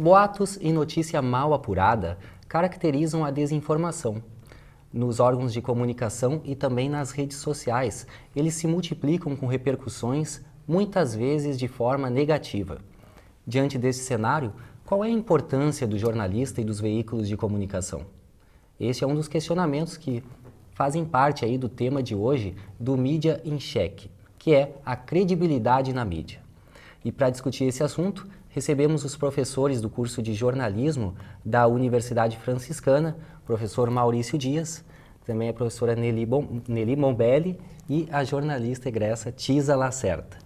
Boatos e notícia mal apurada caracterizam a desinformação. Nos órgãos de comunicação e também nas redes sociais, eles se multiplicam com repercussões, muitas vezes de forma negativa. Diante desse cenário, qual é a importância do jornalista e dos veículos de comunicação? Este é um dos questionamentos que fazem parte aí do tema de hoje do Mídia em Xeque, que é a credibilidade na mídia. E para discutir esse assunto, recebemos os professores do curso de jornalismo da Universidade Franciscana, professor Maurício Dias, também a professora Nelly Mombelli e a jornalista egressa Tisa Lacerda.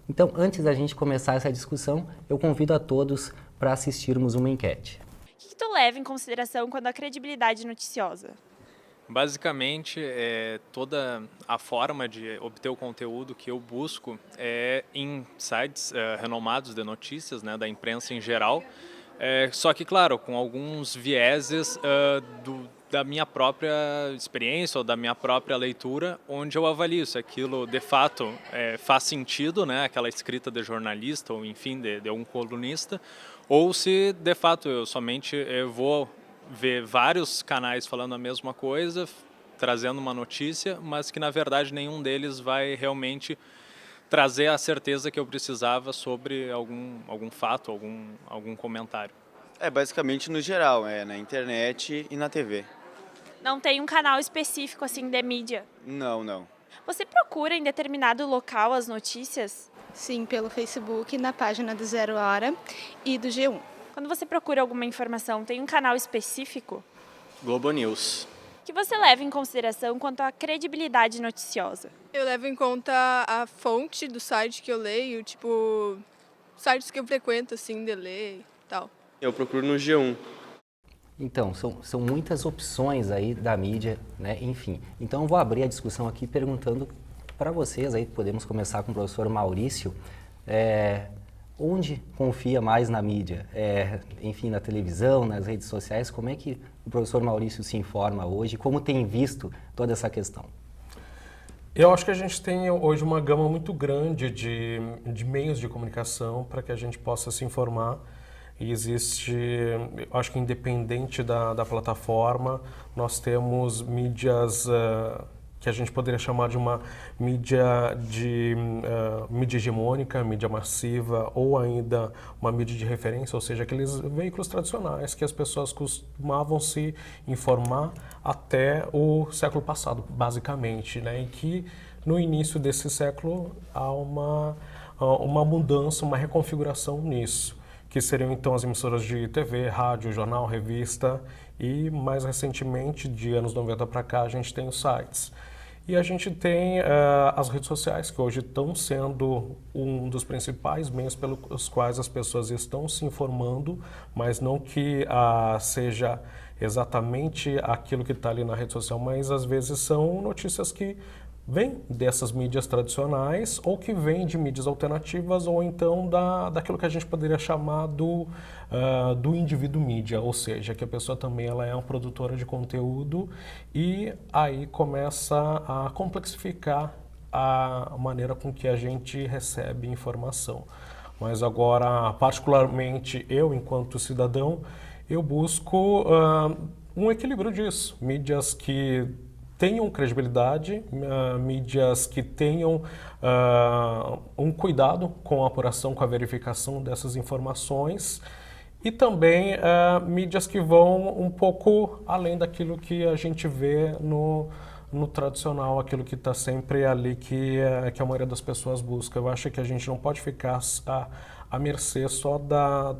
Então, antes da gente começar essa discussão, eu convido a todos para assistirmos uma enquete. O que tu leva em consideração quando a credibilidade noticiosa? Basicamente, toda a forma de obter o conteúdo que eu busco é em sites renomados de notícias, né, da imprensa em geral, só que, claro, com alguns vieses da minha própria experiência ou da minha própria leitura, onde eu avalio se aquilo, de fato, faz sentido, né, aquela escrita de jornalista ou, enfim, de um colunista, ou se, de fato, eu somente vou ver vários canais falando a mesma coisa, trazendo uma notícia, mas que na verdade nenhum deles vai realmente trazer a certeza que eu precisava sobre algum fato, algum comentário. Basicamente no geral, na internet e na TV. Não tem um canal específico assim de mídia? Não. Você procura em determinado local as notícias? Sim, pelo Facebook, na página do Zero Hora e do G1. Quando você procura alguma informação, tem um canal específico? Globo News. O que você leva em consideração quanto à credibilidade noticiosa? Eu levo em conta a fonte do site que eu leio, tipo, sites que eu frequento, assim, de ler e tal. Eu procuro no G1. Então, são muitas opções aí da mídia, né? Enfim. Então, eu vou abrir a discussão aqui perguntando para vocês, aí podemos começar com o professor Maurício, onde confia mais na mídia? Enfim, na televisão, nas redes sociais, como é que o professor Maurício se informa hoje? Como tem visto toda essa questão? Eu acho que a gente tem hoje uma gama muito grande de meios de comunicação para que a gente possa se informar. E existe, eu acho que independente da plataforma, nós temos mídias que a gente poderia chamar de uma mídia mídia hegemônica, mídia massiva, ou ainda uma mídia de referência, ou seja, aqueles veículos tradicionais que as pessoas costumavam se informar até o século passado, basicamente, né? E que no início desse século há uma mudança, uma reconfiguração nisso, que seriam então as emissoras de TV, rádio, jornal, revista e mais recentemente, de anos 90 para cá, a gente tem os sites. E a gente tem as redes sociais, que hoje estão sendo um dos principais meios pelos quais as pessoas estão se informando, mas não que seja exatamente aquilo que está ali na rede social, mas às vezes são notícias que vêm dessas mídias tradicionais ou que vêm de mídias alternativas ou então daquilo que a gente poderia chamar do indivíduo mídia, ou seja, que a pessoa também ela é uma produtora de conteúdo e aí começa a complexificar a maneira com que a gente recebe informação. Mas agora, particularmente eu, enquanto cidadão, eu busco um equilíbrio disso, mídias que tenham credibilidade, mídias que tenham um cuidado com a apuração, com a verificação dessas informações e também mídias que vão um pouco além daquilo que a gente vê no tradicional, aquilo que está sempre ali que a maioria das pessoas busca. Eu acho que a gente não pode ficar à mercê só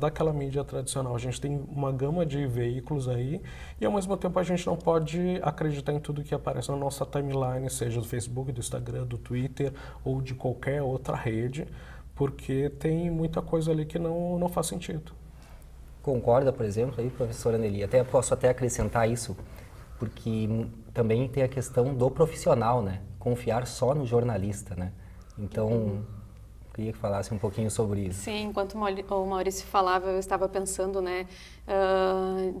daquela mídia tradicional. A gente tem uma gama de veículos aí e, ao mesmo tempo, a gente não pode acreditar em tudo que aparece na nossa timeline, seja do Facebook, do Instagram, do Twitter ou de qualquer outra rede, porque tem muita coisa ali que não faz sentido. Concorda, por exemplo, aí, professora Nelly? Posso acrescentar isso, porque também tem a questão do profissional, né? Confiar só no jornalista, né? Então, queria que falasse um pouquinho sobre isso. Sim, enquanto o Maurício falava, eu estava pensando, né,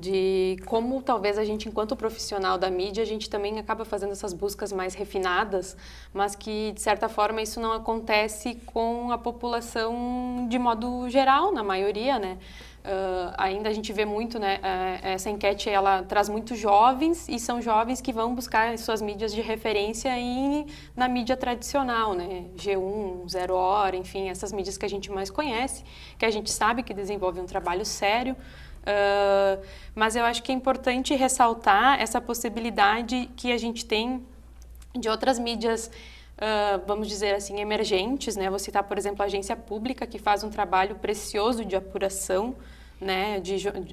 de como talvez a gente, enquanto profissional da mídia, a gente também acaba fazendo essas buscas mais refinadas, mas que, de certa forma, isso não acontece com a população de modo geral, na maioria, né? Ainda a gente vê muito, né, essa enquete ela traz muitos jovens e são jovens que vão buscar suas mídias de referência na mídia tradicional, né, G1, Zero Hora, enfim, essas mídias que a gente mais conhece, que a gente sabe que desenvolvem um trabalho sério, mas eu acho que é importante ressaltar essa possibilidade que a gente tem de outras mídias, vamos dizer assim, emergentes, né? Vou citar, por exemplo, a agência pública, que faz um trabalho precioso de apuração, né?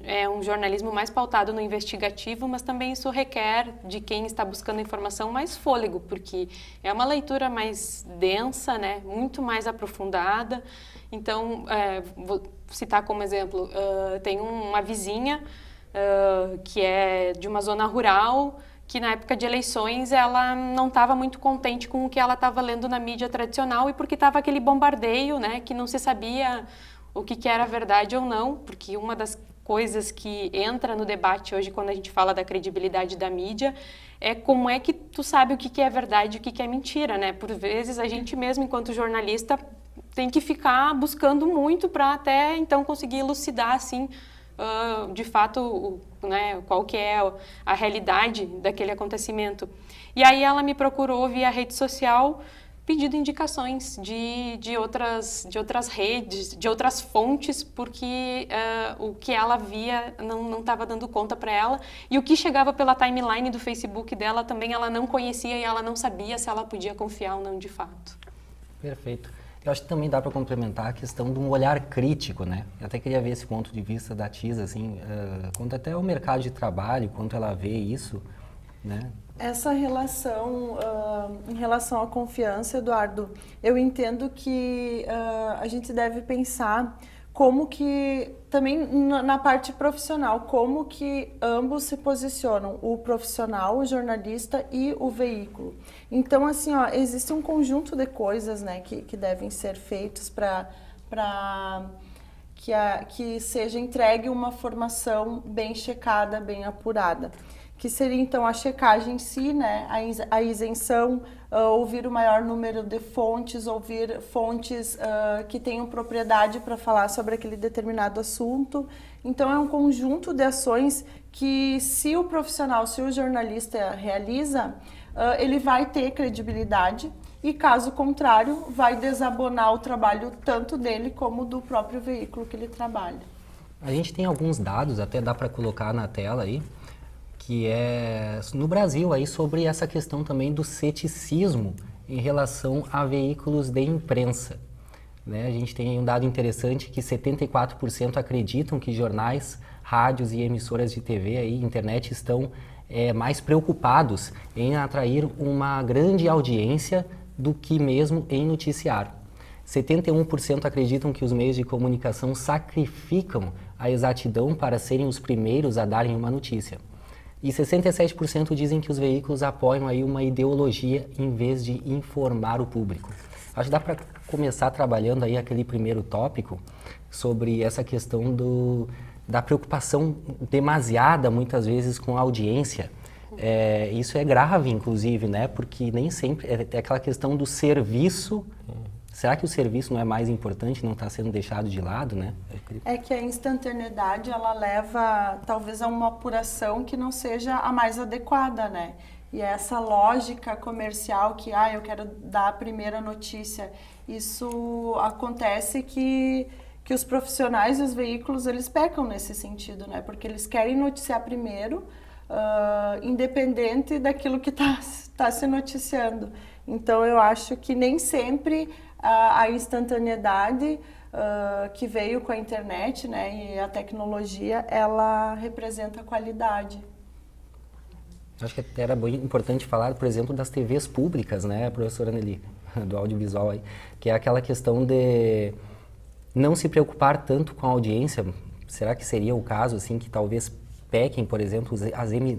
É um jornalismo mais pautado no investigativo, mas também isso requer de quem está buscando informação mais fôlego, porque é uma leitura mais densa, né? Muito mais aprofundada. Então, vou citar como exemplo, tem uma vizinha que é de uma zona rural, que na época de eleições ela não estava muito contente com o que ela estava lendo na mídia tradicional e porque estava aquele bombardeio, né, que não se sabia o que era verdade ou não, porque uma das coisas que entra no debate hoje quando a gente fala da credibilidade da mídia é como é que tu sabe o que é verdade e o que é mentira, né? Por vezes a gente mesmo, enquanto jornalista, tem que ficar buscando muito para até então conseguir elucidar, assim, de fato, né, qual que é a realidade daquele acontecimento. E aí ela me procurou via rede social pedindo indicações de outras redes, de outras fontes, porque o que ela via não estava dando conta para ela. E o que chegava pela timeline do Facebook dela também ela não conhecia e ela não sabia se ela podia confiar ou não de fato. Perfeito. Eu acho que também dá para complementar a questão de um olhar crítico, né? Eu até queria ver esse ponto de vista da Tisa, assim, quanto até ao mercado de trabalho, quanto ela vê isso, né? Essa relação, em relação à confiança, Eduardo, eu entendo que a gente deve pensar como que, também na parte profissional, como que ambos se posicionam, o profissional, o jornalista e o veículo. Então, assim, ó, existe um conjunto de coisas, né, que devem ser feitos para que seja entregue uma formação bem checada, bem apurada. Que seria, então, a checagem em si, né, a isenção, ouvir o maior número de fontes, ouvir fontes que tenham propriedade para falar sobre aquele determinado assunto. Então, é um conjunto de ações que, se o profissional, se o jornalista realiza, ele vai ter credibilidade e, caso contrário, vai desabonar o trabalho tanto dele como do próprio veículo que ele trabalha. A gente tem alguns dados, até dá para colocar na tela aí, que é no Brasil aí sobre essa questão também do ceticismo em relação a veículos de imprensa, né? A gente tem um dado interessante que 74% acreditam que jornais, rádios e emissoras de TV e internet estão mais preocupados em atrair uma grande audiência do que mesmo em noticiar. 71% acreditam que os meios de comunicação sacrificam a exatidão para serem os primeiros a darem uma notícia. E 67% dizem que os veículos apoiam aí uma ideologia em vez de informar o público. Acho que dá para começar trabalhando aí aquele primeiro tópico sobre essa questão da preocupação demasiada, muitas vezes, com a audiência. Isso é grave, inclusive, né? Porque nem sempre é aquela questão do serviço. Será que o serviço não é mais importante, não está sendo deixado de lado, né? É que a instantaneidade, ela leva talvez a uma apuração que não seja a mais adequada, né? E essa lógica comercial que, eu quero dar a primeira notícia, isso acontece que os profissionais e os veículos, eles pecam nesse sentido, né? Porque eles querem noticiar primeiro, independente daquilo que está se noticiando. Então, eu acho que nem sempre a instantaneidade que veio com a internet, né, e a tecnologia, ela representa qualidade. Acho que era bem importante falar, por exemplo, das TVs públicas, né, professora Nelly, do audiovisual aí, que é aquela questão de não se preocupar tanto com a audiência. Será que seria o caso, assim, que talvez pequem, por exemplo,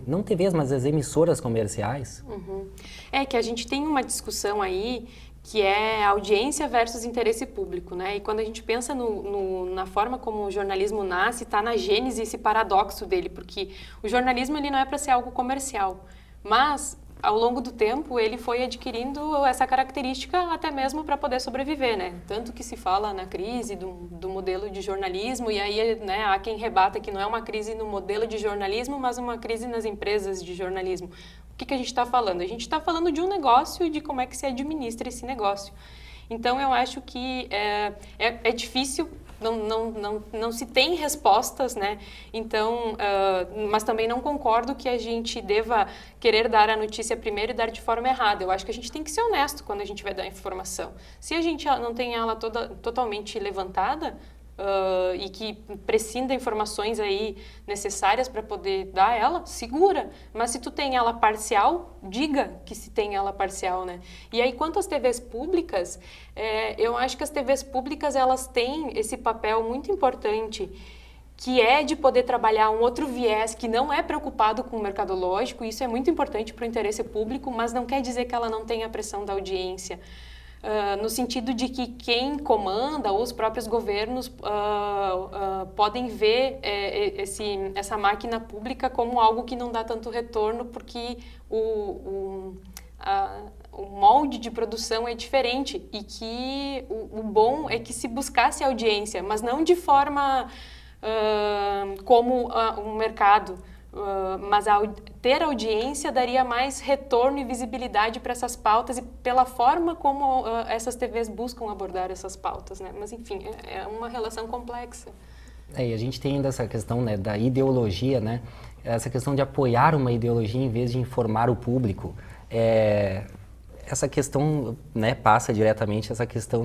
não TVs, mas as emissoras comerciais? Uhum. É que a gente tem uma discussão aí que é audiência versus interesse público, né? E quando a gente pensa na forma como o jornalismo nasce, está na gênese esse paradoxo dele, porque o jornalismo ele não é para ser algo comercial, mas ao longo do tempo, ele foi adquirindo essa característica até mesmo para poder sobreviver, né? Tanto que se fala na crise do modelo de jornalismo, e aí, né, há quem rebata que não é uma crise no modelo de jornalismo, mas uma crise nas empresas de jornalismo. O que a gente está falando? A gente está falando de um negócio e de como é que se administra esse negócio. Então, eu acho que é difícil, não se tem respostas, né? Então, mas também não concordo que a gente deva querer dar a notícia primeiro e dar de forma errada. Eu acho que a gente tem que ser honesto quando a gente vai dar a informação. Se a gente não tem ela totalmente levantada, e que prescinda informações aí necessárias para poder dar ela, segura. Mas se tu tem ela parcial, diga que se tem ela parcial, né? E aí, quanto às TVs públicas, eu acho que as TVs públicas, elas têm esse papel muito importante, que é de poder trabalhar um outro viés que não é preocupado com o mercadológico. Isso é muito importante para o interesse público, mas não quer dizer que ela não tenha a pressão da audiência. No sentido de que quem comanda, ou os próprios governos, podem ver essa máquina pública como algo que não dá tanto retorno, porque o molde de produção é diferente, e que o bom é que se buscasse audiência, mas não de forma como um mercado. Mas ter audiência daria mais retorno e visibilidade para essas pautas e pela forma como essas TVs buscam abordar essas pautas, né? Mas, enfim, é uma relação complexa. E a gente tem ainda essa questão, né, da ideologia, né? Essa questão de apoiar uma ideologia em vez de informar o público. Essa questão, né, passa diretamente essa questão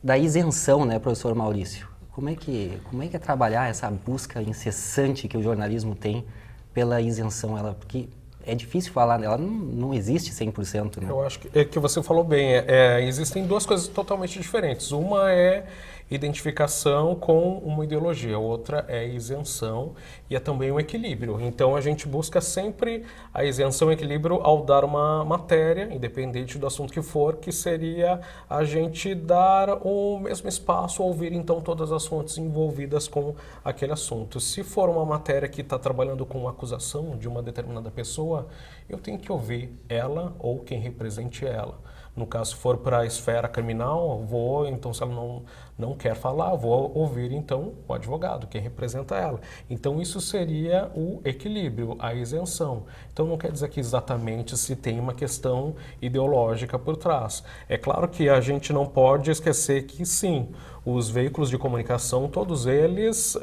da isenção, né, professor Maurício? Como é que é trabalhar essa busca incessante que o jornalismo tem pela isenção? Porque é difícil falar, ela não existe 100%. Né? Eu acho que você falou bem. Existem duas coisas totalmente diferentes. Uma é identificação com uma ideologia, outra é isenção e é também um equilíbrio. Então a gente busca sempre a isenção e equilíbrio ao dar uma matéria, independente do assunto que for, que seria a gente dar o mesmo espaço, ouvir então todas as fontes envolvidas com aquele assunto. Se for uma matéria que está trabalhando com acusação de uma determinada pessoa, eu tenho que ouvir ela ou quem represente ela. No caso, se for para a esfera criminal, então se ela não quer falar, vou ouvir então o advogado, quem representa ela. Então isso seria o equilíbrio, a isenção. Então não quer dizer que exatamente se tem uma questão ideológica por trás. É claro que a gente não pode esquecer que sim, os veículos de comunicação, todos eles,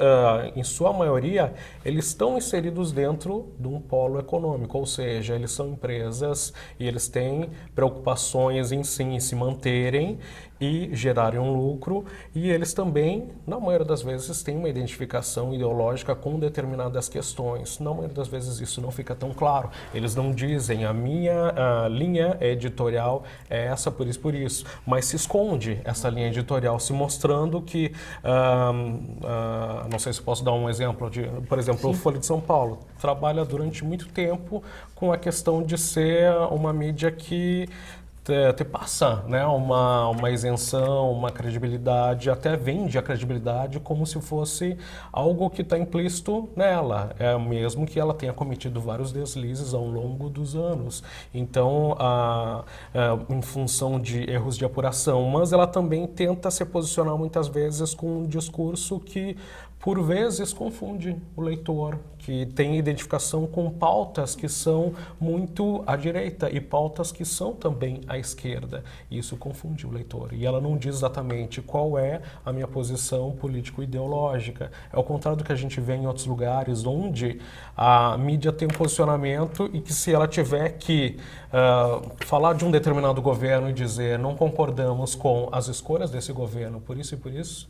em sua maioria, eles estão inseridos dentro de um polo econômico, ou seja, eles são empresas e eles têm preocupações em se manterem e gerarem um lucro, e eles também, na maioria das vezes, têm uma identificação ideológica com determinadas questões. Na maioria das vezes isso não fica tão claro. Eles não dizem, a minha linha editorial é essa, por isso, mas se esconde essa linha editorial, se mostrando que, não sei se posso dar um exemplo, por exemplo, o Folha de São Paulo trabalha durante muito tempo com a questão de ser uma mídia que te passa, né, uma isenção, uma credibilidade, até vende a credibilidade como se fosse algo que está implícito nela, mesmo que ela tenha cometido vários deslizes ao longo dos anos. Então, em função de erros de apuração, mas ela também tenta se posicionar muitas vezes com um discurso que, por vezes, confunde o leitor, que tem identificação com pautas que são muito à direita e pautas que são também à esquerda. Isso confunde o leitor. E ela não diz exatamente qual é a minha posição político-ideológica. É ao contrário do que a gente vê em outros lugares, onde a mídia tem um posicionamento e que, se ela tiver que falar de um determinado governo e dizer não concordamos com as escolhas desse governo, por isso e por isso,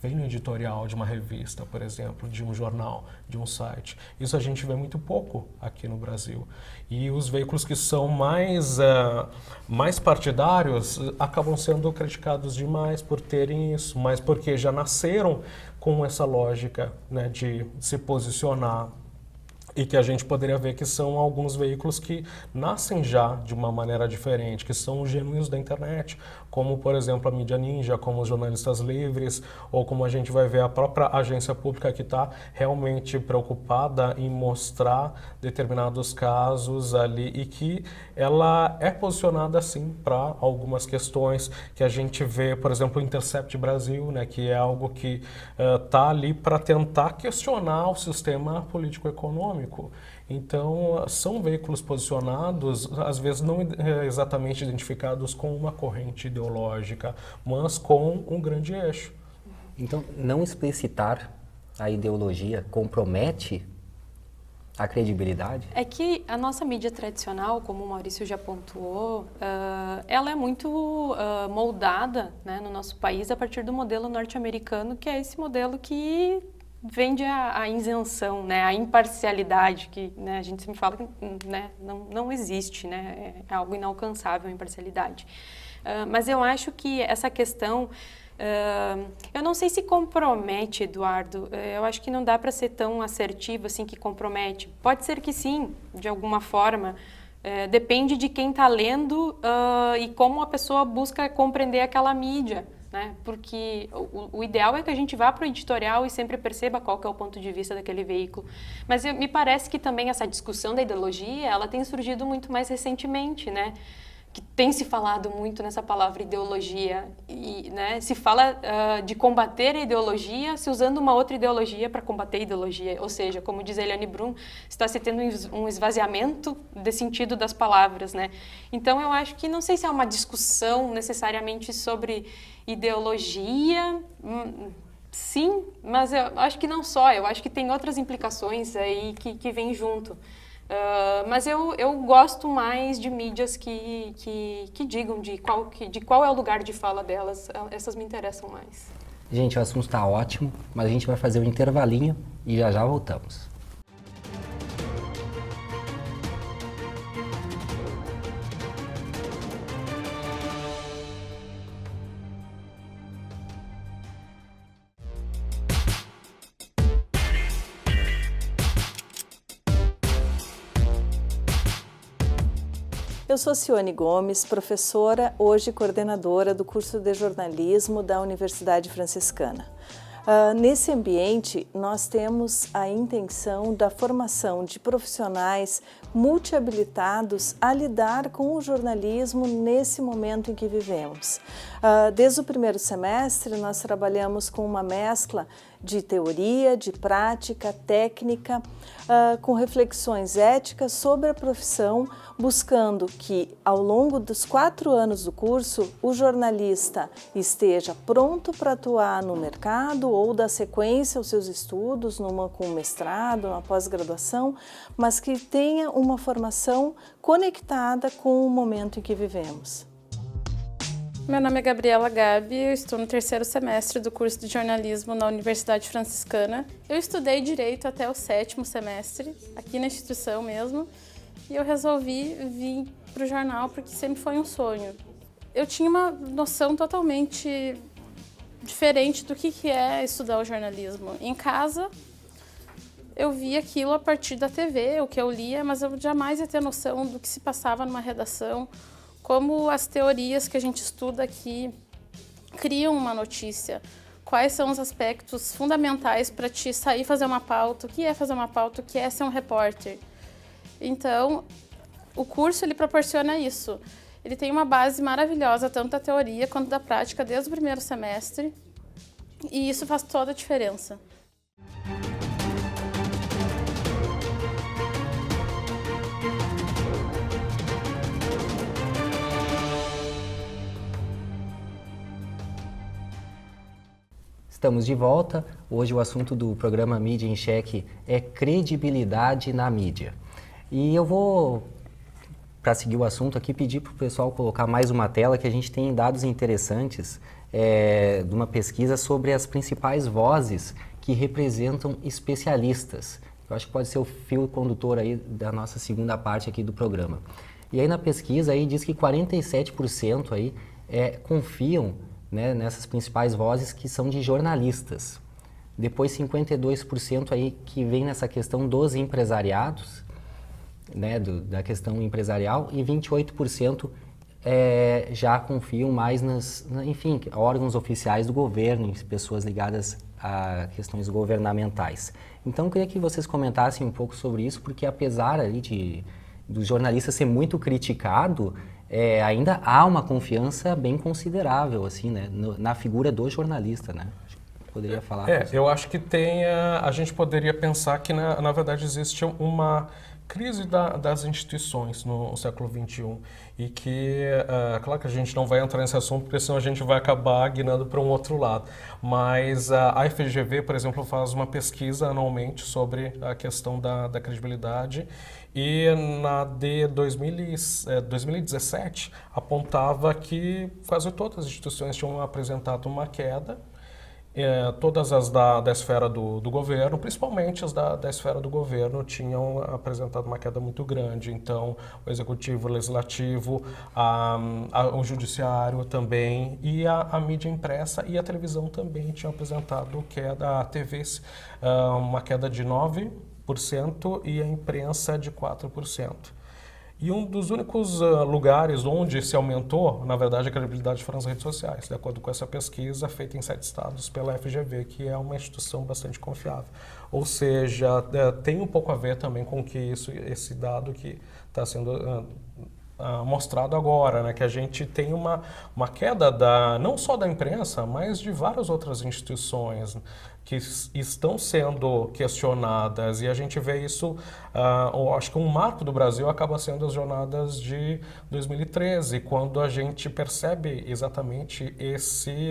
vem no editorial de uma revista, por exemplo, de um jornal, de um site. Isso a gente vê muito pouco aqui no Brasil. E os veículos que são mais partidários acabam sendo criticados demais por terem isso, mas porque já nasceram com essa lógica, né, de se posicionar e que a gente poderia ver que são alguns veículos que nascem já de uma maneira diferente, que são os genuínos da internet, como, por exemplo, a Mídia Ninja, como os Jornalistas Livres, ou como a gente vai ver a própria agência pública que está realmente preocupada em mostrar determinados casos ali e que ela é posicionada, sim, para algumas questões que a gente vê, por exemplo, o Intercept Brasil, né, que é algo que está ali para tentar questionar o sistema político-econômico. Então, são veículos posicionados, às vezes não exatamente identificados com uma corrente ideológica, mas com um grande eixo. Então, não explicitar a ideologia compromete a credibilidade? É que a nossa mídia tradicional, como o Maurício já pontuou, ela é muito moldada, né, no nosso país a partir do modelo norte-americano, que é esse modelo que vende a isenção, né, a imparcialidade, que, né, a gente sempre fala que, né, não existe, né, é algo inalcançável a imparcialidade. Mas eu acho que essa questão, eu não sei se compromete, Eduardo, eu acho que não dá para ser tão assertivo assim que compromete. Pode ser que sim, de alguma forma, depende de quem está lendo e como a pessoa busca compreender aquela mídia. Né? Porque o ideal é que a gente vá para o editorial e sempre perceba qual que é o ponto de vista daquele veículo. Mas me parece que também essa discussão da ideologia, ela tem surgido muito mais recentemente, né? Que tem se falado muito nessa palavra ideologia e, né, se fala de combater a ideologia se usando uma outra ideologia para combater a ideologia, ou seja, como diz a Eliane Brum, está se tendo um esvaziamento de sentido das palavras, né? Então eu acho que não sei se é uma discussão necessariamente sobre ideologia, sim, mas eu acho que não só, eu acho que tem outras implicações aí que vêm junto. Mas eu gosto mais de mídias que digam de qual é o lugar de fala delas. Essas me interessam mais. Gente, o assunto está ótimo, mas a gente vai fazer um intervalinho e já voltamos. Eu sou Cione Gomes, professora, hoje coordenadora do curso de jornalismo da Universidade Franciscana. Nesse ambiente, nós temos a intenção da formação de profissionais multi-habilitados a lidar com o jornalismo nesse momento em que vivemos. Desde o primeiro semestre, nós trabalhamos com uma mescla de teoria, de prática, técnica, com reflexões éticas sobre a profissão, buscando que, ao longo dos 4 anos do curso, o jornalista esteja pronto para atuar no mercado ou dar sequência aos seus estudos, com um mestrado, uma pós-graduação, mas que tenha uma formação conectada com o momento em que vivemos. Meu nome é Gabriela Gabi, eu estou no 3º semestre do curso de jornalismo na Universidade Franciscana. Eu estudei Direito até o 7º semestre, aqui na instituição mesmo, e eu resolvi vir para o jornal porque sempre foi um sonho. Eu tinha uma noção totalmente diferente do que é estudar o jornalismo. Em casa, eu via aquilo a partir da TV, o que eu lia, mas eu jamais ia ter noção do que se passava numa redação, como as teorias que a gente estuda aqui criam uma notícia, quais são os aspectos fundamentais para te sair fazer uma pauta, o que é fazer uma pauta, o que é ser um repórter. Então, o curso ele proporciona isso. Ele tem uma base maravilhosa, tanto da teoria quanto da prática, desde o primeiro semestre, e isso faz toda a diferença. Estamos de volta. Hoje o assunto do programa Mídia em Cheque é credibilidade na mídia. E eu vou, para seguir o assunto aqui, pedir para o pessoal colocar mais uma tela que a gente tem dados interessantes de uma pesquisa sobre as principais vozes que representam especialistas. Eu acho que pode ser o fio condutor aí da nossa segunda parte aqui do programa. E aí na pesquisa aí diz que 47% aí confiam, né, nessas principais vozes que são de jornalistas. depois 52% aí que vem nessa questão dos empresariados, né, da questão empresarial, e 28% já confiam mais enfim, órgãos oficiais do governo, em pessoas ligadas a questões governamentais. Então, eu queria que vocês comentassem um pouco sobre isso, porque apesar ali do jornalista ser muito criticado, ainda há uma confiança bem considerável, assim, né, na figura do jornalista, né? Poderia falar? Eu acho que a gente poderia pensar que, na verdade, existe uma crise das instituições no século XXI e que, claro que a gente não vai entrar nesse assunto porque senão a gente vai acabar guinando para um outro lado, mas a FGV, por exemplo, faz uma pesquisa anualmente sobre a questão da credibilidade e na de 2017 apontava que quase todas as instituições tinham apresentado uma queda, todas as da esfera do governo, principalmente as da esfera do governo, tinham apresentado uma queda muito grande. Então, o executivo, o legislativo, o judiciário também, e a mídia impressa e a televisão também tinham apresentado queda, a TV, uma queda de 9% e a imprensa de 4%. E um dos únicos lugares onde se aumentou, na verdade, a credibilidade foram as redes sociais, de acordo com essa pesquisa feita em 7 estados pela FGV, que é uma instituição bastante confiável. Ou seja, tem um pouco a ver também com que esse dado que está sendo mostrado agora, né, que a gente tem uma queda não só da imprensa, mas de várias outras instituições que estão sendo questionadas, e a gente vê isso, acho que um marco do Brasil acaba sendo as jornadas de 2013, quando a gente percebe exatamente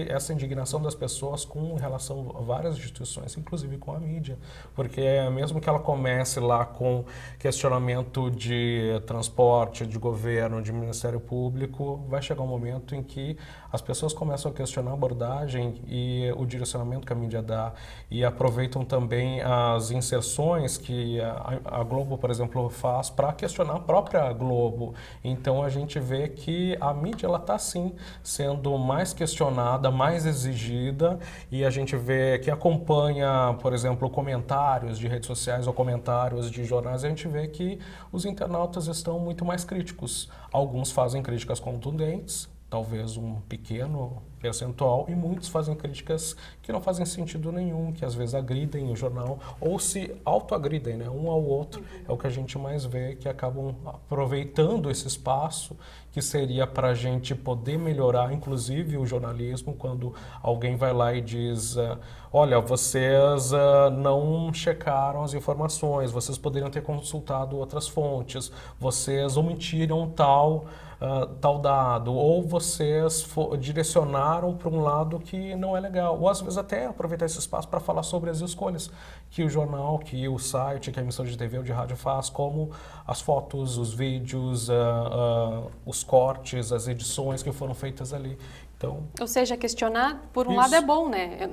essa indignação das pessoas com relação a várias instituições, inclusive com a mídia, porque mesmo que ela comece lá com questionamento de transporte, de governo, de Ministério Público, vai chegar um momento em que as pessoas começam a questionar a abordagem e o direcionamento que a mídia dá, e aproveitam também as inserções que a Globo, por exemplo, faz para questionar a própria Globo. Então a gente vê que a mídia está sim sendo mais questionada, mais exigida, e a gente vê que acompanha, por exemplo, comentários de redes sociais ou comentários de jornais, a gente vê que os internautas estão muito mais críticos. Alguns fazem críticas contundentes, talvez um pequeno percentual, e muitos fazem críticas que não fazem sentido nenhum, que às vezes agridem o jornal ou se autoagridem, né, um ao outro. É o que a gente mais vê, que acabam aproveitando esse espaço que seria para a gente poder melhorar, inclusive, o jornalismo, quando alguém vai lá e diz, olha, vocês não checaram as informações, vocês poderiam ter consultado outras fontes, vocês omitiram tal dado, ou vocês direcionaram para um lado que não é legal, ou às vezes até aproveitar esse espaço para falar sobre as escolhas que o jornal, que o site, que a emissora de TV ou de rádio faz, como as fotos, os vídeos, os cortes, as edições que foram feitas ali. Então, ou seja, questionar, por um lado, é bom, né?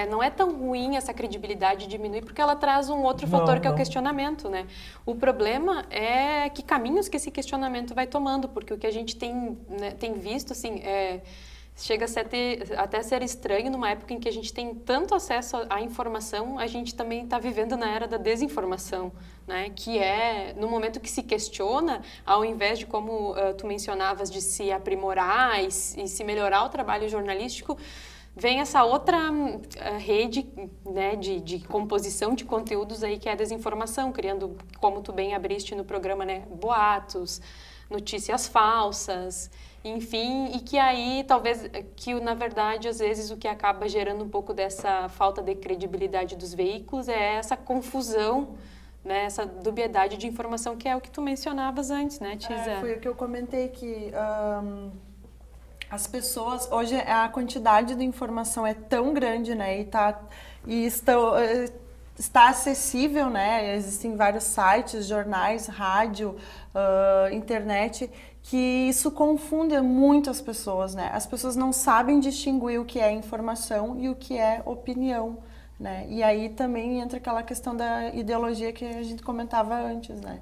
Não é tão ruim essa credibilidade diminuir, porque ela traz um outro fator, que é o questionamento, né? O problema é que caminhos que esse questionamento vai tomando, porque o que a gente tem visto, assim, chega a até ser estranho numa época em que a gente tem tanto acesso à informação, a gente também está vivendo na era da desinformação, né? Que é no momento que se questiona, ao invés de, como tu mencionavas, de se aprimorar e se melhorar o trabalho jornalístico, vem essa outra rede, né, de composição de conteúdos aí, que é a desinformação, criando, como tu bem abriste no programa, né, boatos, notícias falsas, enfim, e que aí talvez, que na verdade às vezes o que acaba gerando um pouco dessa falta de credibilidade dos veículos é essa confusão, né, essa dubiedade de informação, que é o que tu mencionavas antes, né, Tisa? Foi o que eu comentei, que as pessoas, hoje a quantidade de informação é tão grande, né, está acessível, né, existem vários sites, jornais, rádio, internet, que isso confunde muito as pessoas, né? As pessoas não sabem distinguir o que é informação e o que é opinião, né? E aí também entra aquela questão da ideologia que a gente comentava antes, né?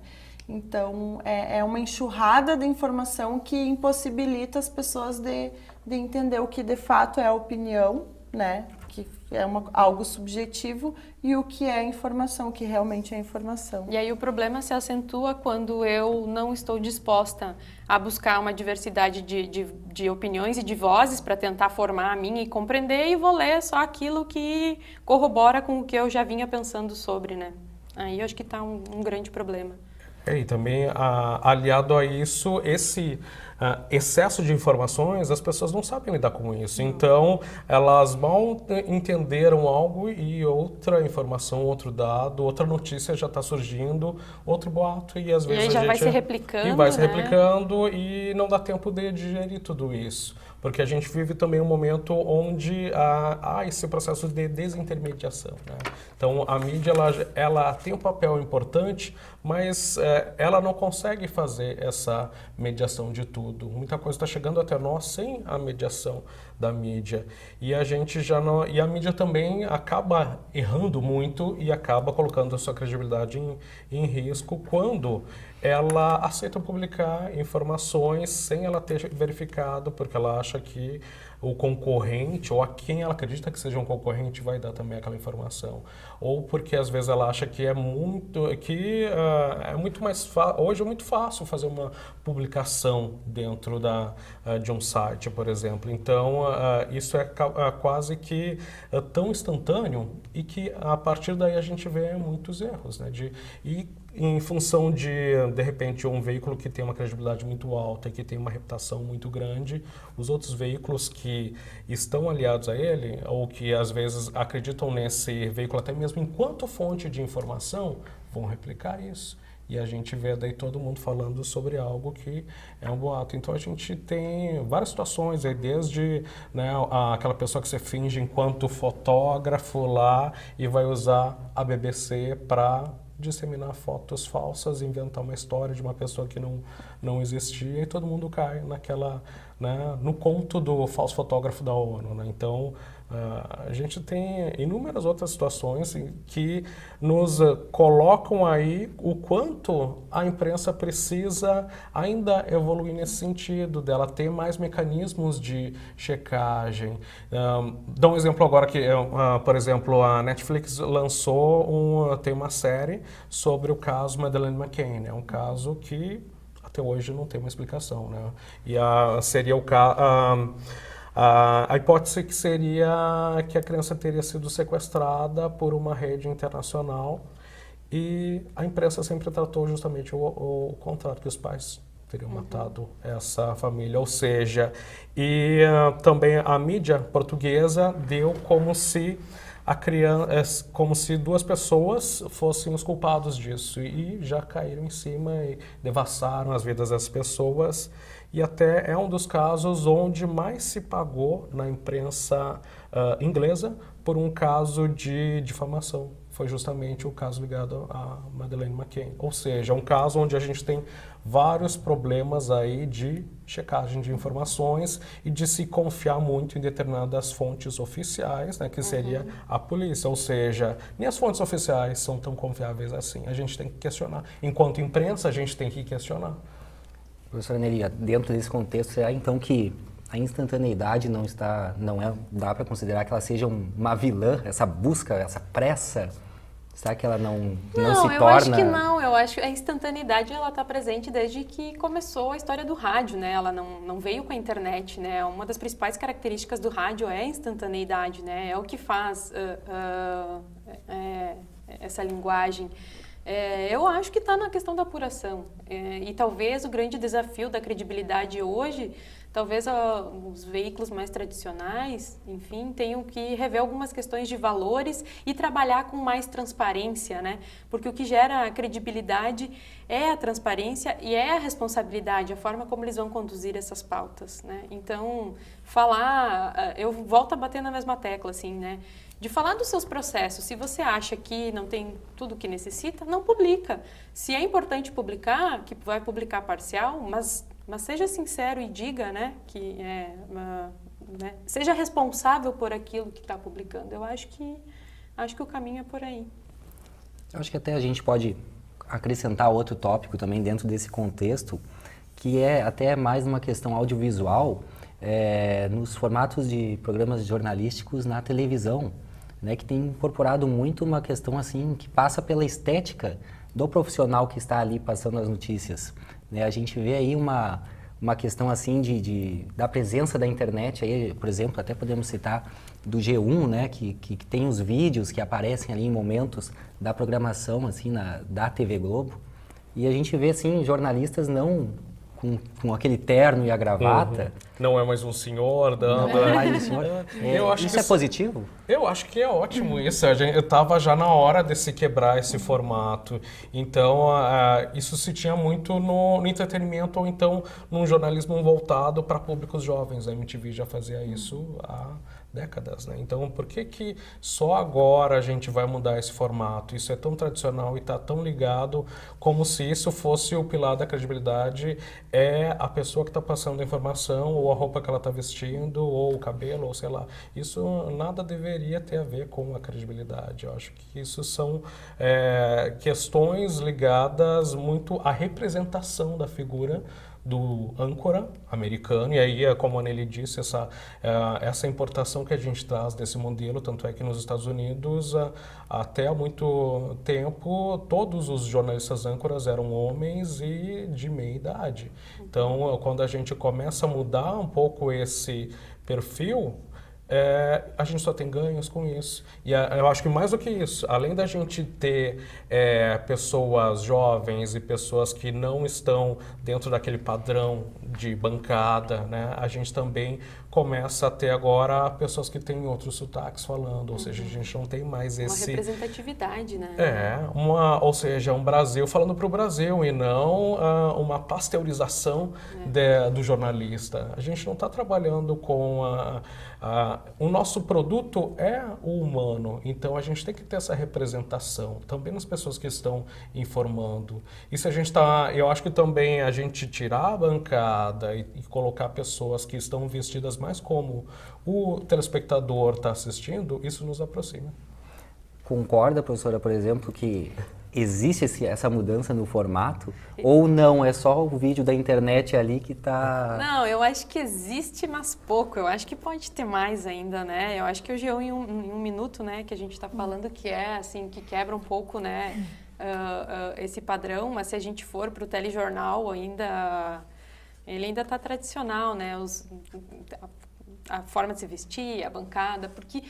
Então, é uma enxurrada de informação que impossibilita as pessoas de entender o que de fato é opinião, né? que é algo subjetivo e o que é informação, o que realmente é informação. E aí o problema se acentua quando eu não estou disposta a buscar uma diversidade de opiniões e de vozes para tentar formar a minha e compreender, e vou ler só aquilo que corrobora com o que eu já vinha pensando sobre, né? Aí eu acho que está um grande problema. E também, aliado a isso, esse excesso de informações, as pessoas não sabem lidar com isso. Então, elas mal entenderam algo e outra informação, outro dado, outra notícia já está surgindo, outro boato, e às vezes a gente vai se replicando, e vai se replicando, e não dá tempo de digerir tudo isso. Porque a gente vive também um momento onde há esse processo de desintermediação, né? Então, a mídia ela tem um papel importante, mas ela não consegue fazer essa mediação de tudo. Muita coisa está chegando até nós sem a mediação da mídia. E a gente já não, e a mídia também acaba errando muito e acaba colocando a sua credibilidade em risco quando ela aceita publicar informações sem ela ter verificado, porque ela acha que o concorrente, ou a quem ela acredita que seja um concorrente, vai dar também aquela informação. Ou porque às vezes ela acha que é muito mais fácil, hoje é muito fácil fazer uma publicação dentro de um site, por exemplo. Então, isso é quase que tão instantâneo, e que a partir daí a gente vê muitos erros, né? Em função de repente, um veículo que tem uma credibilidade muito alta e que tem uma reputação muito grande, os outros veículos que estão aliados a ele, ou que às vezes acreditam nesse veículo até mesmo enquanto fonte de informação, vão replicar isso. E a gente vê daí todo mundo falando sobre algo que é um boato. Então a gente tem várias situações aí, desde, né, aquela pessoa que se finge enquanto fotógrafo lá e vai usar a BBC para disseminar fotos falsas, inventar uma história de uma pessoa que não existia, e todo mundo cai naquela, né, no conto do falso fotógrafo da ONU, né? Então, a gente tem inúmeras outras situações que nos colocam aí o quanto a imprensa precisa ainda evoluir nesse sentido, dela ter mais mecanismos de checagem. Dá um exemplo agora que, por exemplo, a Netflix tem uma série sobre o caso Madeleine McCann. É um caso que até hoje não tem uma explicação, né? E seria o caso... A hipótese que seria que a criança teria sido sequestrada por uma rede internacional, e a imprensa sempre tratou justamente o contrário, que os pais teriam matado essa família, ou seja, também a mídia portuguesa deu como se como se duas pessoas fossem os culpados disso, e já caíram em cima e devassaram as vidas das pessoas. E até é um dos casos onde mais se pagou na imprensa inglesa por um caso de difamação. Foi justamente o caso ligado a Madeleine McCann. Ou seja, um caso onde a gente tem vários problemas aí de checagem de informações e de se confiar muito em determinadas fontes oficiais, né, que seria a polícia. Ou seja, nem as fontes oficiais são tão confiáveis assim. A gente tem que questionar. Enquanto imprensa, a gente tem que questionar. Professora Nelia, dentro desse contexto, será então que a instantaneidade dá para considerar que ela seja uma vilã, essa busca, essa pressa? Será que ela não se torna... Eu acho que não. Eu acho que a instantaneidade está presente desde que começou a história do rádio, né? Ela não veio com a internet, né? Uma das principais características do rádio é a instantaneidade, né? É o que faz essa linguagem. Eu acho que está na questão da apuração. E talvez o grande desafio da credibilidade hoje, talvez os veículos mais tradicionais, enfim, tenham que rever algumas questões de valores e trabalhar com mais transparência, né? Porque o que gera a credibilidade é a transparência e é a responsabilidade, a forma como eles vão conduzir essas pautas, né? Então, eu volto a bater na mesma tecla, assim, né? De falar dos seus processos. Se você acha que não tem tudo o que necessita, não publica. Se é importante publicar, que vai publicar parcial, mas seja sincero e diga, né, que seja responsável por aquilo que está publicando. Eu acho que o caminho é por aí. Eu acho que até a gente pode acrescentar outro tópico também dentro desse contexto, que é até mais uma questão audiovisual. nos formatos de programas jornalísticos na televisão, né, que tem incorporado muito uma questão assim que passa pela estética do profissional que está ali passando as notícias. Né? A gente vê aí uma questão assim da presença da internet, aí, por exemplo, até podemos citar do G1, né, que tem os vídeos que aparecem ali em momentos da programação assim, da TV Globo, e a gente vê assim, jornalistas não com aquele terno e a gravata. Não é mais um senhor dando... Não é mais um senhor. Eu acho isso que é positivo? Eu acho que é ótimo isso. Eu estava já na hora de se quebrar esse formato. Então, isso se tinha muito no entretenimento ou então num jornalismo voltado para públicos jovens. A MTV já fazia isso há décadas, né? Então, por que só agora a gente vai mudar esse formato? Isso é tão tradicional e está tão ligado como se isso fosse o pilar da credibilidade, é a pessoa que está passando a informação, ou a roupa que ela está vestindo, ou o cabelo, ou sei lá. Isso nada deveria ter a ver com a credibilidade. Eu acho que isso são questões ligadas muito à representação da figura do âncora americano, e aí, como a Nelly disse, essa importação que a gente traz desse modelo, tanto é que nos Estados Unidos, até há muito tempo, todos os jornalistas âncoras eram homens e de meia idade. Então, quando a gente começa a mudar um pouco esse perfil, a gente só tem ganhos com isso. E eu acho que mais do que isso, além da gente ter pessoas jovens e pessoas que não estão dentro daquele padrão de bancada, né, a gente também começa a ter agora pessoas que têm outros sotaques falando, ou seja, a gente não tem mais esse... Uma representatividade, né? Ou seja, um Brasil falando para o Brasil e não uma pasteurização do jornalista. A gente não está trabalhando com o nosso produto é o humano, então a gente tem que ter essa representação também nas pessoas que estão informando. E se a gente eu acho que também a gente tirar a bancada e colocar pessoas que estão vestidas mais como o telespectador está assistindo, isso nos aproxima. Concorda, professora, por exemplo, que existe essa mudança no formato? Ou não, é só o vídeo da internet ali que está... Não, eu acho que existe, mas pouco. Eu acho que pode ter mais ainda, né? Eu acho que o G1 em um minuto, né, que a gente está falando que assim, que quebra um pouco, né, esse padrão, mas se a gente for para o telejornal ainda... Ele ainda está tradicional, né? A forma de se vestir, a bancada, porque...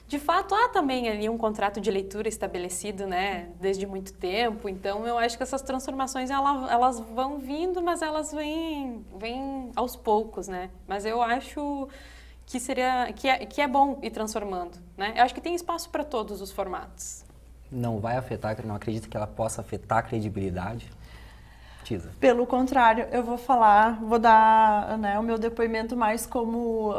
De fato, há também ali um contrato de leitura estabelecido, né, desde muito tempo. Então, eu acho que essas transformações, elas vão vindo, mas elas vêm aos poucos, né? Mas eu acho que é bom ir transformando, né? Eu acho que tem espaço para todos os formatos. Não vai afetar, não acredito que ela possa afetar a credibilidade? Tisa. Pelo contrário, eu vou dar, né, o meu depoimento mais como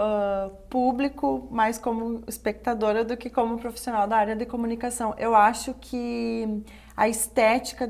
público, mais como espectadora do que como profissional da área de comunicação. Eu acho que a estética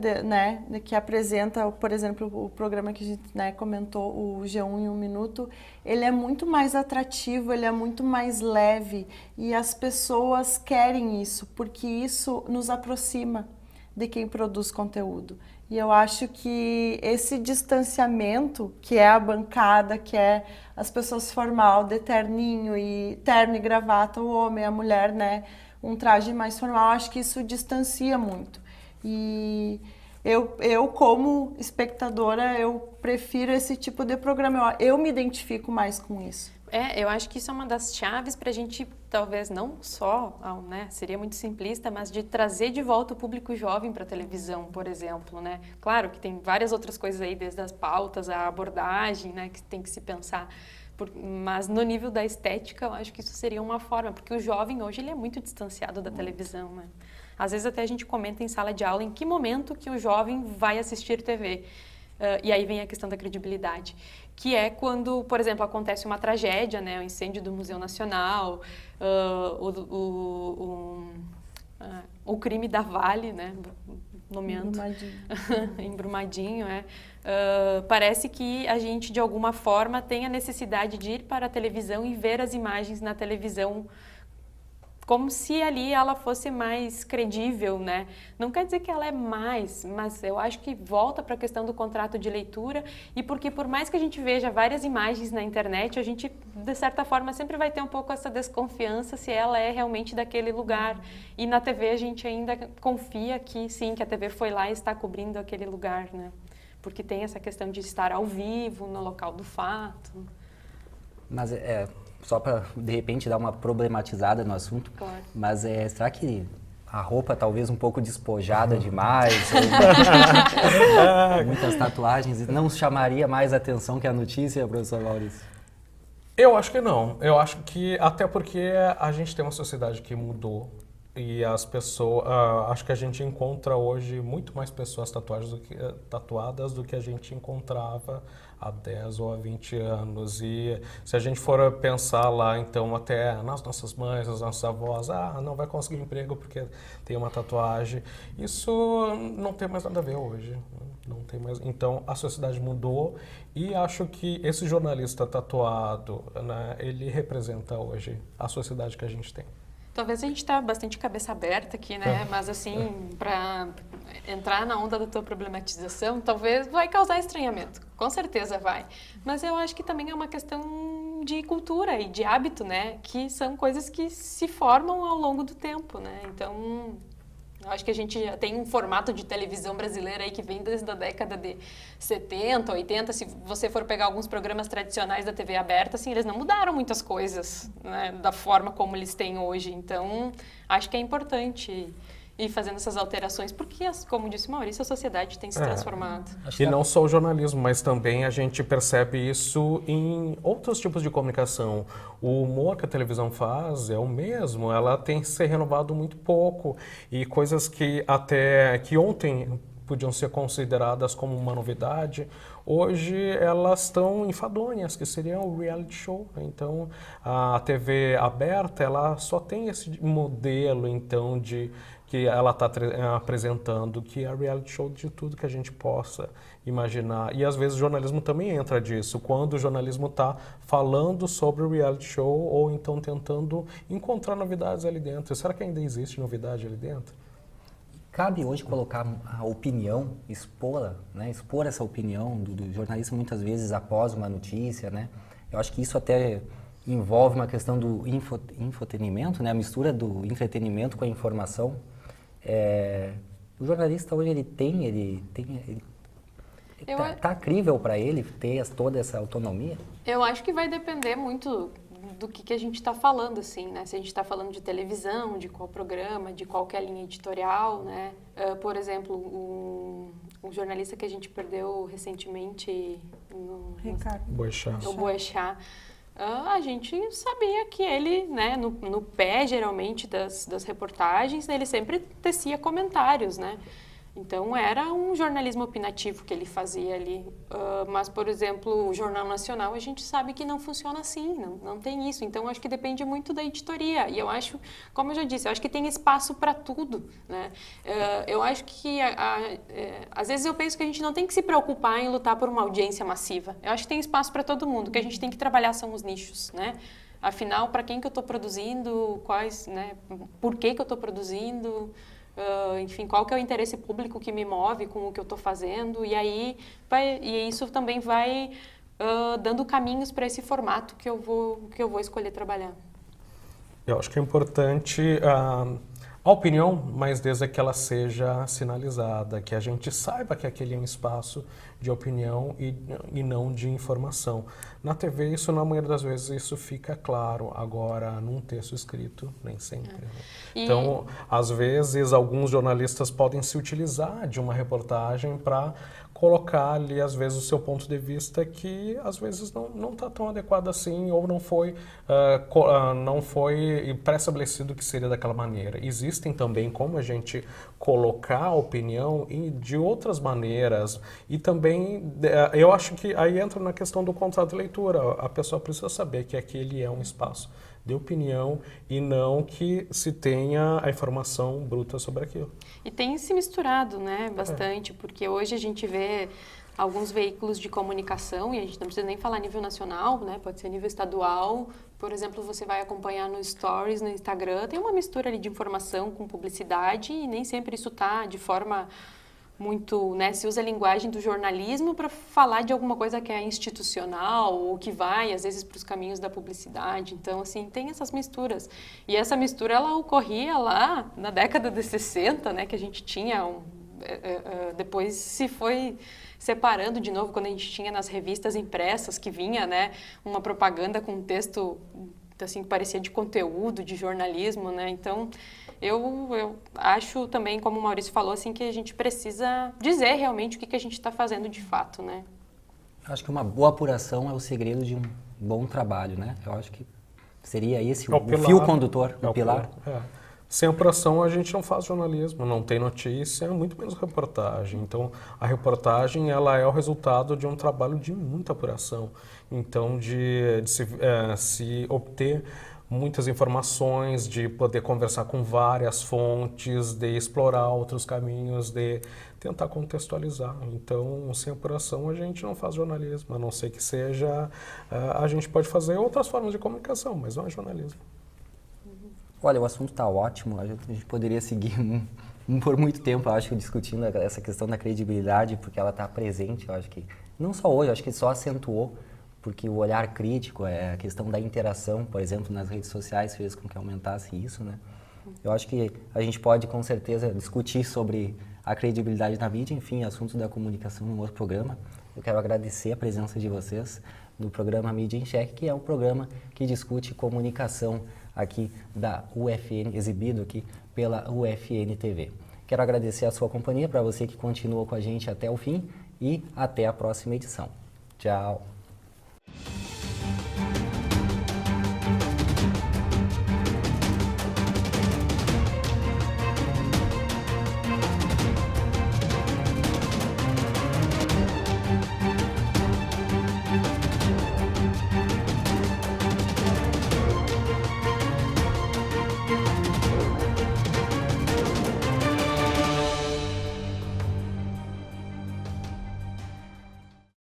que apresenta, por exemplo, o programa que a gente, né, comentou, o G1 em um minuto, ele é muito mais atrativo, ele é muito mais leve e as pessoas querem isso, porque isso nos aproxima de quem produz conteúdo. E eu acho que esse distanciamento, que é a bancada, que é as pessoas formal, de terninho e terno e gravata, o homem, a mulher, né, um traje mais formal, acho que isso distancia muito. E eu como espectadora, eu prefiro esse tipo de programa. Eu me identifico mais com isso. Eu acho que isso é uma das chaves para a gente, talvez não só, né, seria muito simplista, mas de trazer de volta o público jovem para a televisão, por exemplo, né? Claro que tem várias outras coisas aí, desde as pautas, a abordagem, né, que tem que se pensar. Mas no nível da estética, eu acho que isso seria uma forma, porque o jovem hoje ele é muito distanciado da televisão, né? Às vezes até a gente comenta em sala de aula em que momento que o jovem vai assistir TV. E aí vem a questão da credibilidade, que é quando, por exemplo, acontece uma tragédia, né, o incêndio do Museu Nacional, o crime da Vale, né, nomeando, em Brumadinho, parece que a gente, de alguma forma, tem a necessidade de ir para a televisão e ver as imagens na televisão como se ali ela fosse mais credível, né? Não quer dizer que ela é mais, mas eu acho que volta para a questão do contrato de leitura, e porque por mais que a gente veja várias imagens na internet, a gente, de certa forma, sempre vai ter um pouco essa desconfiança se ela é realmente daquele lugar. E na TV a gente ainda confia que sim, que a TV foi lá e está cobrindo aquele lugar, né? Porque tem essa questão de estar ao vivo, no local do fato. Mas só para, de repente, dar uma problematizada no assunto, claro. Mas será que a roupa talvez um pouco despojada demais, muitas tatuagens, não chamaria mais atenção que a notícia, professor Maurício? Eu acho que não. Eu acho que, até porque a gente tem uma sociedade que mudou e as pessoas, acho que a gente encontra hoje muito mais pessoas tatuadas do que a gente encontrava há 10 ou há 20 anos. E se a gente for pensar lá, então, até nas nossas mães, nas nossas avós, não vai conseguir emprego porque tem uma tatuagem. Isso não tem mais nada a ver hoje. Não tem mais. Então, a sociedade mudou e acho que esse jornalista tatuado, né, ele representa hoje a sociedade que a gente tem. Talvez a gente está bastante cabeça aberta aqui, né? Mas assim, para entrar na onda da tua problematização, talvez vai causar estranhamento. Com certeza vai. Mas eu acho que também é uma questão de cultura e de hábito, né? Que são coisas que se formam ao longo do tempo, né? Então, eu acho que a gente já tem um formato de televisão brasileira aí que vem desde a década de 70, 80. Se você for pegar alguns programas tradicionais da TV aberta, assim, eles não mudaram muitas coisas, né, da forma como eles têm hoje. Então, acho que é importante ir fazendo essas alterações, porque, como disse o Maurício, a sociedade tem se transformado. E não só o jornalismo, mas também a gente percebe isso em outros tipos de comunicação. O humor que a televisão faz é o mesmo, ela tem se renovado muito pouco. E coisas que até que ontem podiam ser consideradas como uma novidade, hoje elas estão enfadonhas, que seriam o reality show. Então, a TV aberta, ela só tem esse modelo, então, de que ela está apresentando, que é reality show de tudo que a gente possa imaginar. E às vezes o jornalismo também entra disso, quando o jornalismo está falando sobre o reality show ou então tentando encontrar novidades ali dentro. Será que ainda existe novidade ali dentro? Cabe hoje colocar a opinião, expor essa opinião do jornalista muitas vezes após uma notícia, né? Eu acho que isso até envolve uma questão do infotenimento, né? A mistura do entretenimento com a informação. O jornalista hoje tá crível para ele ter toda essa autonomia? Eu acho que vai depender muito do que a gente está falando, assim, né? Se a gente está falando de televisão, de qual programa, de qualquer linha editorial, né? Por exemplo, um jornalista que a gente perdeu recentemente, Ricardo Boechat. O Boechat. A gente sabia que ele, né, no pé, geralmente, das reportagens, ele sempre tecia comentários, né? Então, era um jornalismo opinativo que ele fazia ali. Mas, por exemplo, o Jornal Nacional, a gente sabe que não funciona assim, não tem isso. Então, acho que depende muito da editoria. E eu acho, como eu já disse, eu acho que tem espaço para tudo, né? Eu acho que, às vezes, eu penso que a gente não tem que se preocupar em lutar por uma audiência massiva. Eu acho que tem espaço para todo mundo. O que a gente tem que trabalhar são os nichos, né? Afinal, para quem que eu estou produzindo, né? Por que eu estou produzindo... enfim, qual que é o interesse público que me move com o que eu estou fazendo, e aí isso também vai dando caminhos para esse formato que eu vou escolher trabalhar. Eu acho que é importante a opinião, mas desde que ela seja sinalizada, que a gente saiba que aquele é um espaço de opinião e não de informação. Na TV, isso, na maioria das vezes, isso fica claro. Agora, num texto escrito, nem sempre. Né? Então, às vezes, alguns jornalistas podem se utilizar de uma reportagem para colocar ali, às vezes, o seu ponto de vista que, às vezes, não está tão adequado assim ou não foi pré-estabelecido que seria daquela maneira. Existem também como a gente colocar a opinião de outras maneiras e também, eu acho que aí entra na questão do contrato de leitura. A pessoa precisa saber que aquele é um espaço de opinião e não que se tenha a informação bruta sobre aquilo. E tem se misturado, né, bastante, porque hoje a gente vê alguns veículos de comunicação, e a gente não precisa nem falar a nível nacional, né? Pode ser a nível estadual. Por exemplo, você vai acompanhar no Stories, no Instagram, tem uma mistura ali de informação com publicidade e nem sempre isso está de forma muito, né, se usa a linguagem do jornalismo para falar de alguma coisa que é institucional ou que vai, às vezes, para os caminhos da publicidade. Então, assim, tem essas misturas. E essa mistura, ela ocorria lá na década de 60, né, que a gente tinha, depois se foi separando de novo, quando a gente tinha nas revistas impressas, que vinha, né, uma propaganda com um texto, assim, que parecia de conteúdo, de jornalismo, né, então... Eu acho também, como o Maurício falou, assim, que a gente precisa dizer realmente o que a gente está fazendo de fato, né? Acho que uma boa apuração é o segredo de um bom trabalho, né? Eu acho que seria esse o fio condutor, o pilar. Sem apuração a gente não faz jornalismo, não tem notícia, muito menos reportagem. Então, a reportagem ela é o resultado de um trabalho de muita apuração. Então, de se obter muitas informações, de poder conversar com várias fontes, de explorar outros caminhos, de tentar contextualizar. Então, sem apuração, a gente não faz jornalismo, a não ser que seja... a gente pode fazer outras formas de comunicação, mas não é jornalismo. Olha, o assunto está ótimo, a gente poderia seguir por muito tempo, eu acho, discutindo essa questão da credibilidade, porque ela está presente, eu acho que, não só hoje, eu acho que só acentuou, porque o olhar crítico, a questão da interação, por exemplo, nas redes sociais fez com que aumentasse isso, né? Eu acho que a gente pode, com certeza, discutir sobre a credibilidade na mídia, enfim, assuntos da comunicação em outro programa. Eu quero agradecer a presença de vocês no programa Mídia em Xeque, que é um programa que discute comunicação aqui da UFN, exibido aqui pela UFN TV. Quero agradecer a sua companhia, para você que continua com a gente até o fim, e até a próxima edição. Tchau!